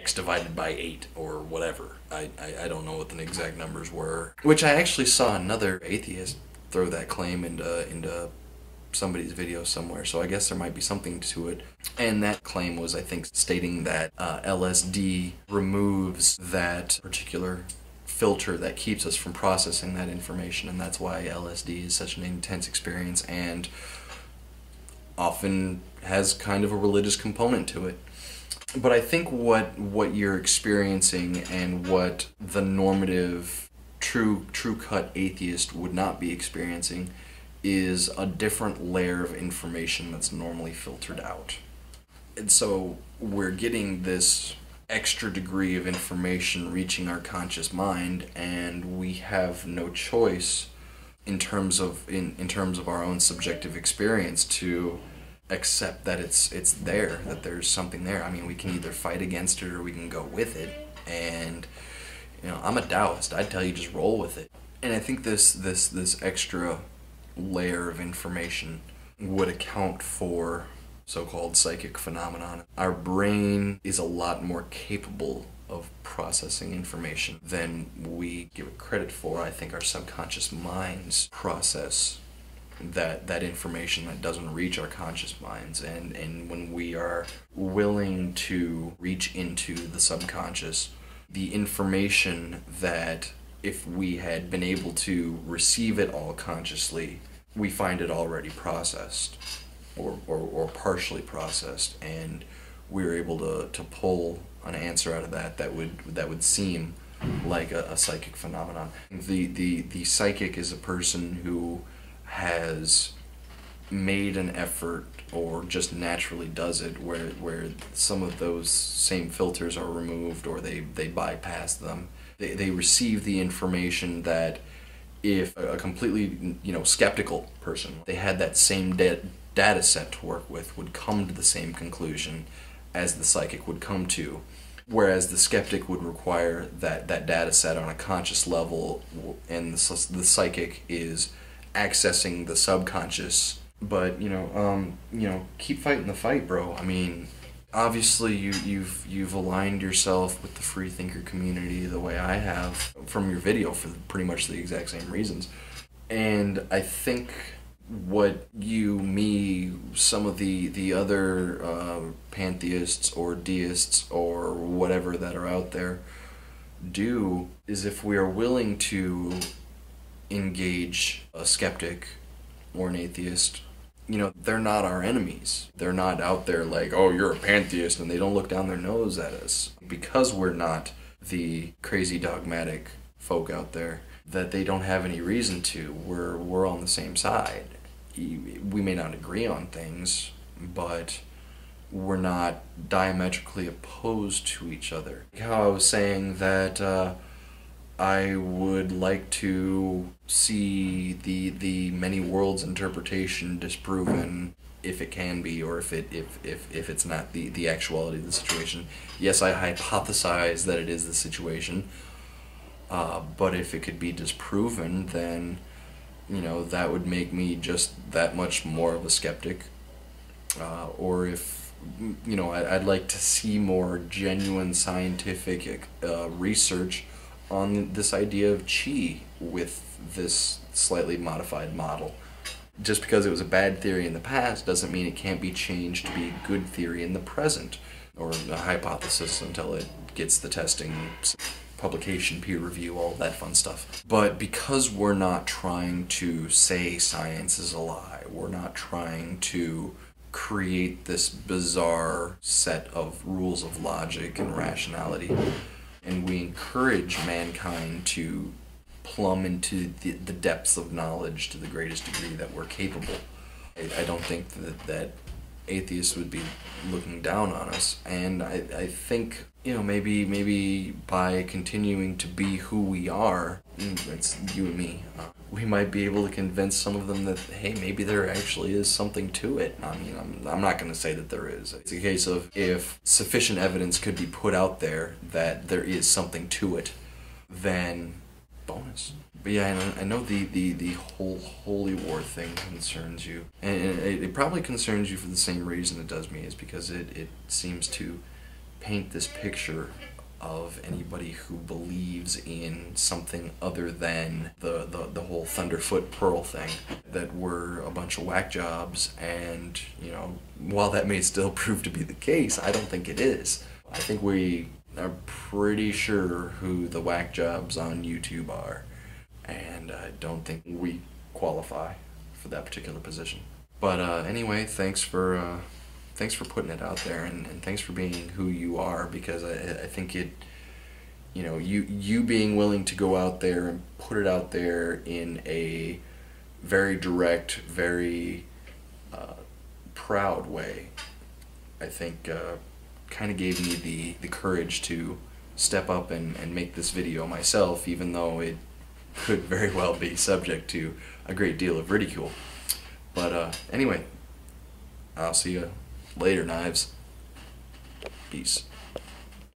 X divided by 8 or whatever. I don't know what the exact numbers were. Which I actually saw another atheist throw that claim into somebody's video somewhere, so I guess there might be something to it. And that claim was, I think, stating that LSD removes that particular filter that keeps us from processing that information, and that's why LSD is such an intense experience and often has kind of a religious component to it. But I think what you're experiencing and what the normative true cut atheist would not be experiencing is a different layer of information that's normally filtered out. And so we're getting this extra degree of information reaching our conscious mind, and we have no choice in terms of our own subjective experience to accept that it's there, that there's something there. I mean, we can either fight against it or we can go with it. And I'm a Taoist. I'd tell you just roll with it. And I think this extra layer of information would account for so-called psychic phenomenon. Our brain is a lot more capable of processing information than we give it credit for. I think our subconscious minds process that information that doesn't reach our conscious minds, and when we are willing to reach into the subconscious, the information that if we had been able to receive it all consciously, we find it already processed or partially processed, and we're able to pull an answer out of that would seem like a psychic phenomenon. The psychic is a person who has made an effort or just naturally does it where some of those same filters are removed or they bypass them. They receive the information that if a completely skeptical person, they had that same data set to work with, would come to the same conclusion as the psychic would come to, whereas the skeptic would require that data set on a conscious level, and the psychic is accessing the subconscious. But keep fighting the fight, bro. I mean, obviously you've aligned yourself with the free thinker community the way I have from your video for pretty much the exact same reasons. And I think what some of the other pantheists or deists or whatever that are out there do is, if we are willing to engage a skeptic or an atheist, they're not our enemies. They're not out there like, oh, you're a pantheist, and they don't look down their nose at us. Because we're not the crazy dogmatic folk out there, that they don't have any reason to. We're on the same side. We may not agree on things, but we're not diametrically opposed to each other. How I was saying that I would like to see the many worlds interpretation disproven, if it can be, or if it's not the actuality of the situation. Yes, I hypothesize that it is the situation, but if it could be disproven, then that would make me just that much more of a skeptic. Or if I'd like to see more genuine scientific research on this idea of chi with this slightly modified model. Just because it was a bad theory in the past doesn't mean it can't be changed to be a good theory in the present, or a hypothesis until it gets the testing, publication, peer review, all that fun stuff. But because we're not trying to say science is a lie, we're not trying to create this bizarre set of rules of logic and rationality, and we encourage mankind to plumb into the depths of knowledge to the greatest degree that we're capable. I don't think that atheists would be looking down on us, and I think maybe by continuing to be who we are, it's you and me, we might be able to convince some of them that, hey, maybe there actually is something to it. I mean, I'm not going to say that there is. It's a case of, if sufficient evidence could be put out there that there is something to it, then bonus. But yeah, I know the whole holy war thing concerns you, and it probably concerns you for the same reason it does me, is because it seems to paint this picture of anybody who believes in something other than the whole Thunderfoot Pearl thing, that we're a bunch of whack jobs. And, you know, while that may still prove to be the case, I don't think it is. I think we are pretty sure who the whack jobs on YouTube are, and I don't think we qualify for that particular position. But anyway, thanks for putting it out there, and thanks for being who you are, because I think it, you know, you being willing to go out there and put it out there in a very direct, very proud way, I think kind of gave me the courage to step up and make this video myself, even though it could very well be subject to a great deal of ridicule. But anyway, I'll see you later, Knives. Peace.